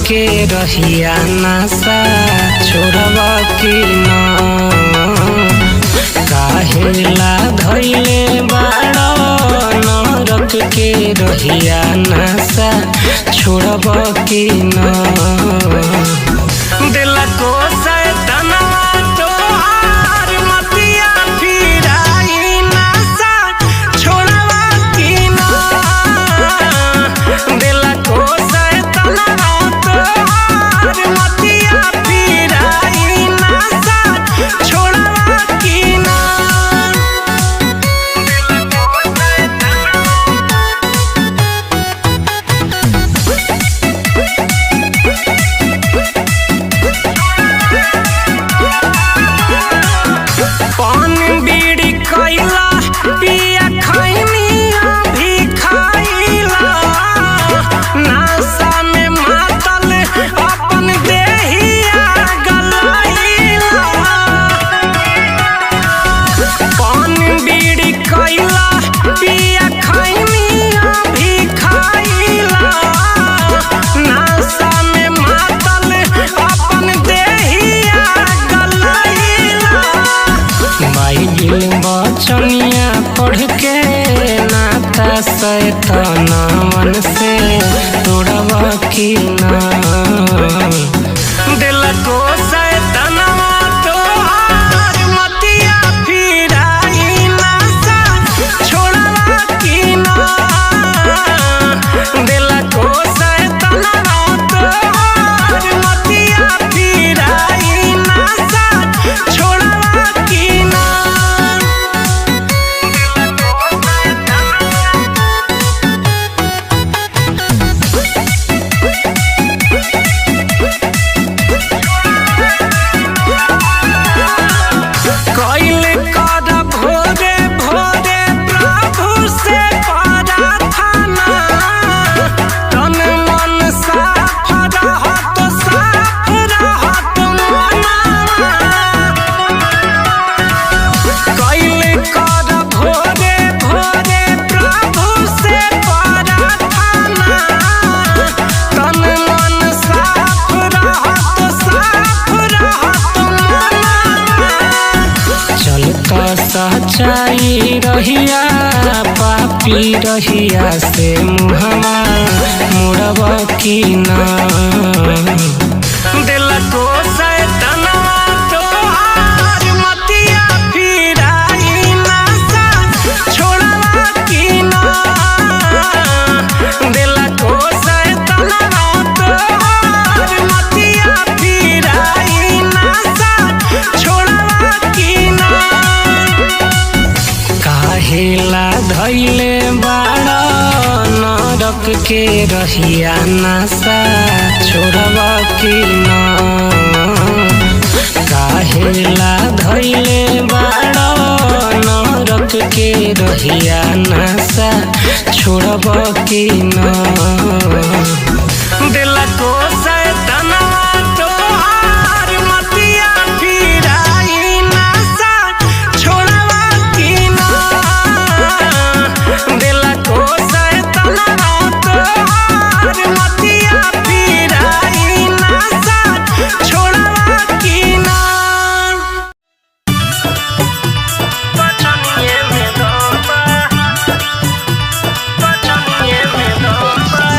के रहिया नशा छोड़ब की न काहेला धैले बाड़ा नरक के रहिया नशा छोड़ब की न दिल को सैतनवा तोहार मतिया फिराई नशा छोड़ब की न दिल को सैतनवा तोहार मतिया फिराई नशा छोड़ब की न पान बीड़ी खैला पिया खैनी भी खैला नशा में मातल अपन देहिया गलैला पान बीड़ी खैला पिया खैनी भी खैला नशा में मातल अपन देहिया गलैला बाइबिल बचनिया पढ़ के नाता शैतानवन से तोड़ब की न दिल को शैतानवा तोहार मतिया फिराई नशा छोड़ब की न दिल को शैतानवा तोहार मतिया फिराई नशा छोड़ब की न कैल कर भोरे भोरे प्रभु से प्रार्थना तन मन साफ रहत मनवा कैल कर भोरे भोरे प्रभु से प्रार्थना तन मन साफ रहत मनवा चलता सच्चाई रहिया पापी रहिया से मुहवा मुड़ब की न दिल को शैतानवा तोहार मतिया फिराई नशा छोड़ब की न दिल को शैतानवा तोहार मतिया फिराई नशा छोड़ब की न काहेला धैले बाड़ा नरक के रहिया नशा छोड़ब की न काहेला धैले बाड़ा नरक के रहिया नशा छोड़ब की न दिल को शैतानवा तोहार मतिया फिराई नशा छोड़ब की न दिल को शैतानवा तोहार मतिया फिराई नशा छोड़ब की न बचनिए में दम बा बचनिए में दम बा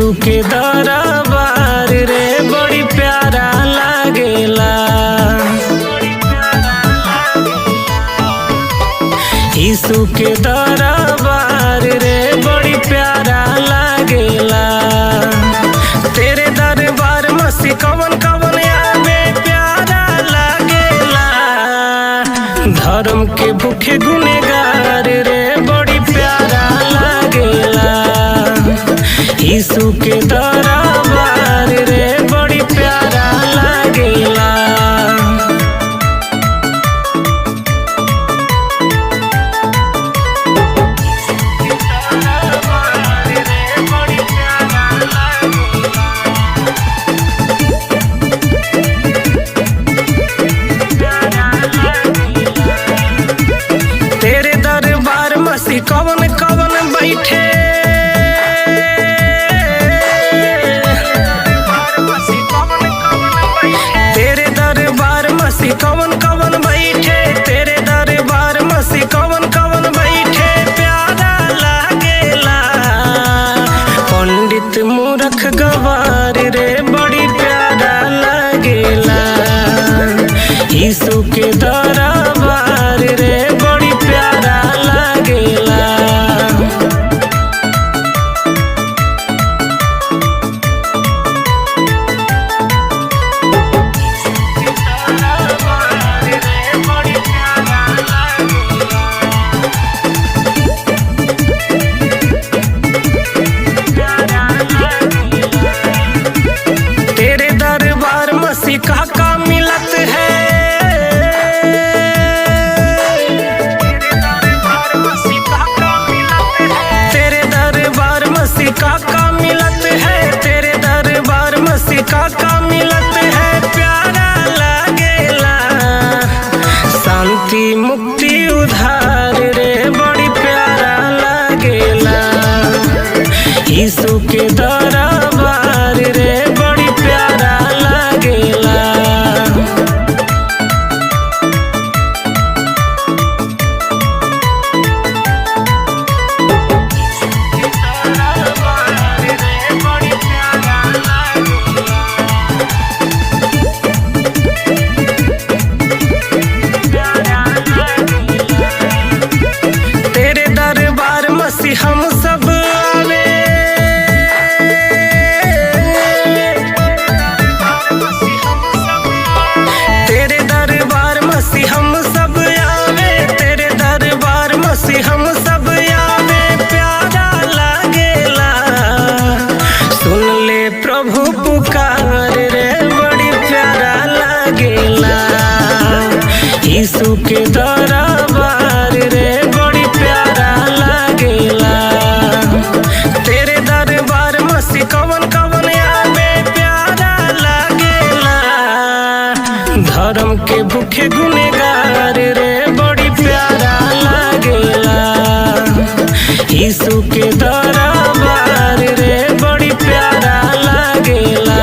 यीशु के दरबार रे बड़ी प्यारा लागेला। यीशु के दरबार रे बड़ी प्यारा लागेला। तेरे दरबार मसी कवन कवन आवे प्यारा लागेला। धर्म के भूखे गुनेगार रे बड़ी प्यारा लागेला। यीशु के दरबार रे बड़ी प्यारा लागेला। तेरे दरबार मसी कवन कवन बैठे। तेरे दरबार मसी कवन कवन बैठे। तेरे दरबार मसी कवन कवन बैठे प्यारा लागेला। पंडित मूर्ख गवार रे बड़ी प्यारा लागेला। यीशु के दरबार रे बड़ी प्यारा लागेला। तेरे दरबार मसी का मिलत है। तेरे दरबार मसी का मिलत है। तेरे दरबार मसी का मिलत है प्यारा लागेला। शांति मुक्ति उधार रे बड़ी प्यारा लागेला। यीशु के दरबार रे बड़ी प्यारा लागेला। तेरे दरबार मसी हम सब आवे। तेरे दरबार मसी हम सब आवे। तेरे दरबार मसी हम सब आवे प्यारा लागेला। सुन ले प्रभु पुकार रे बड़ी प्यारा लागेला। यीशु के दरबार रे बड़ी प्यारा लागेला। तेरे दरबार मसी कवन कवन आवे प्यारा लागेला। धर्म के भूखे गुनेगार रे बड़ी प्यारा लागेला। यीशु के दरबार रे बड़ी प्यारा लागेला।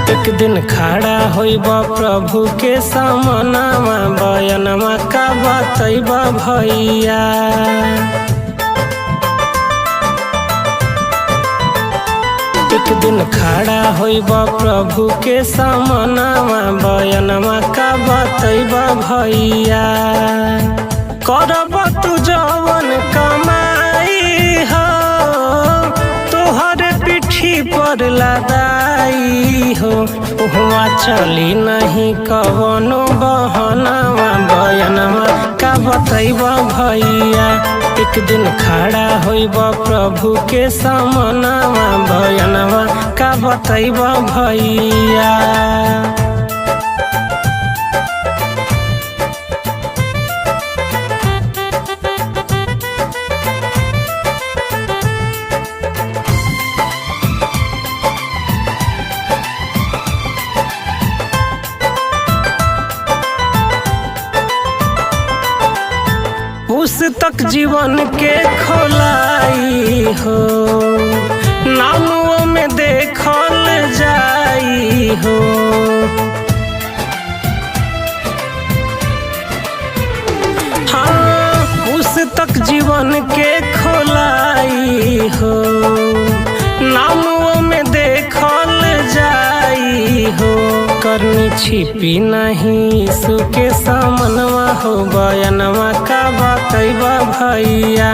एक दिन खड़ा होइबा प्रभु के सामनामा। बयनमा का बतैबा भैया। एक दिन खड़ा होइबा प्रभु के सामनामा। बयनमा का बतैबा भैया। करब तू जवन कमाई हो तोहर पीठी पर लदाई हो। उहवा चली नहीं कवनो बहनवा। बयनमा का बतैबा भैया। एक दिन खड़ा होइबा प्रभु के सामनामा। बयनमा का बतैबा भैया। पुस्तक जीवन के खोलाई हो, नामों में देखल जाई हो। हाँ, पुस्तक जीवन के खोलाई हो, नामों में देखल जाई हो। करनी छिपी नहीं सुके सामनवा हो, बयनवा का बतैबा भैया।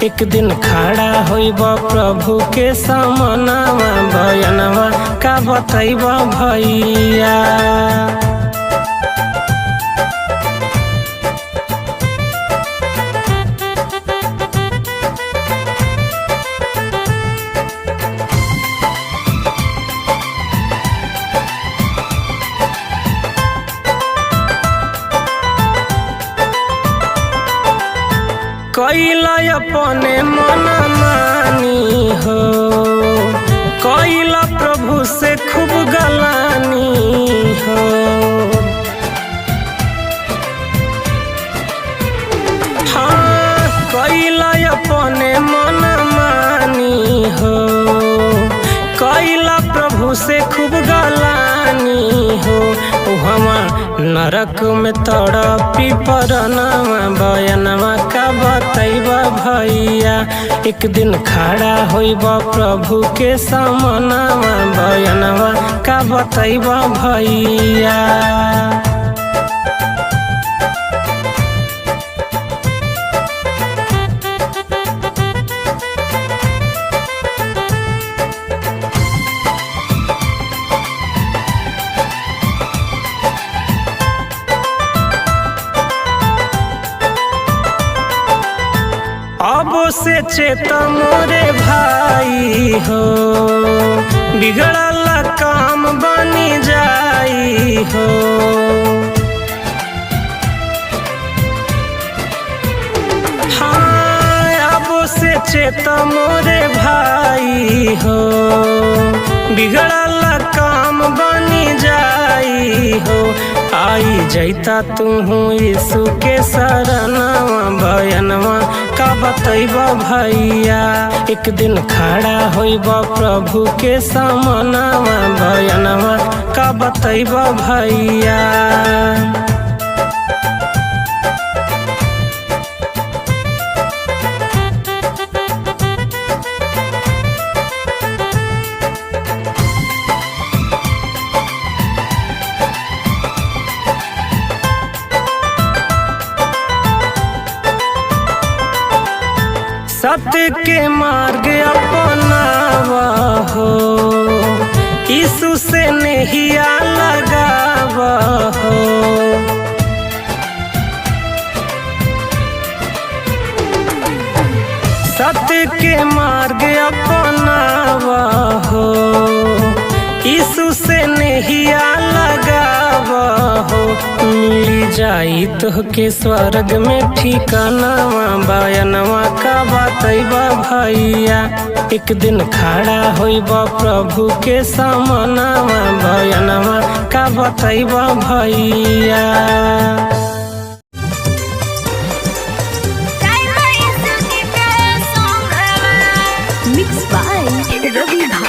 एक दिन खड़ा होइबा प्रभु के सामनवा, बयनवा का बतैबा भैया। कैला अपने मन मानी हो, कैला प्रभु से खूब गलानी हो। हाँ, कैला अपने मन मानी हो, कैला प्रभु से खूब गलानी हो। हमार नरक में तड़पी परनवा, बयनवा का बतैबा भैया। एक दिन खड़ा होइबा प्रभु के सामनवा, बयनवा का बतैबा भैया। अब से चेता मोरे भाई हो, बिगड़ल काम बनी जाई हो। हाँ, अब से चेता मोरे भाई हो, बिगड़ल काम बनी जाई हो। आई जैता तुहू यीशु के शरणवा, बयनवा का बतैबा भैया। एक दिन खड़ा होइबा प्रभु के सामनवा, बयनवा का बतैबा भैया। सत्य के मार्ग अपनावा हो, यीशु से नहिया लगावा हो। सत्य के मार्ग अपनावा हो, यीशु से नहिया लगावा हो। मिल जाई तोहके स्वर्ग में ठिकानावा, बयनवा का बतैबा भैया। एक दिन खड़ा होइबा प्रभु के सामनवा, बयनवा का बतैबा भैया। Mixed by Ravi Bhai।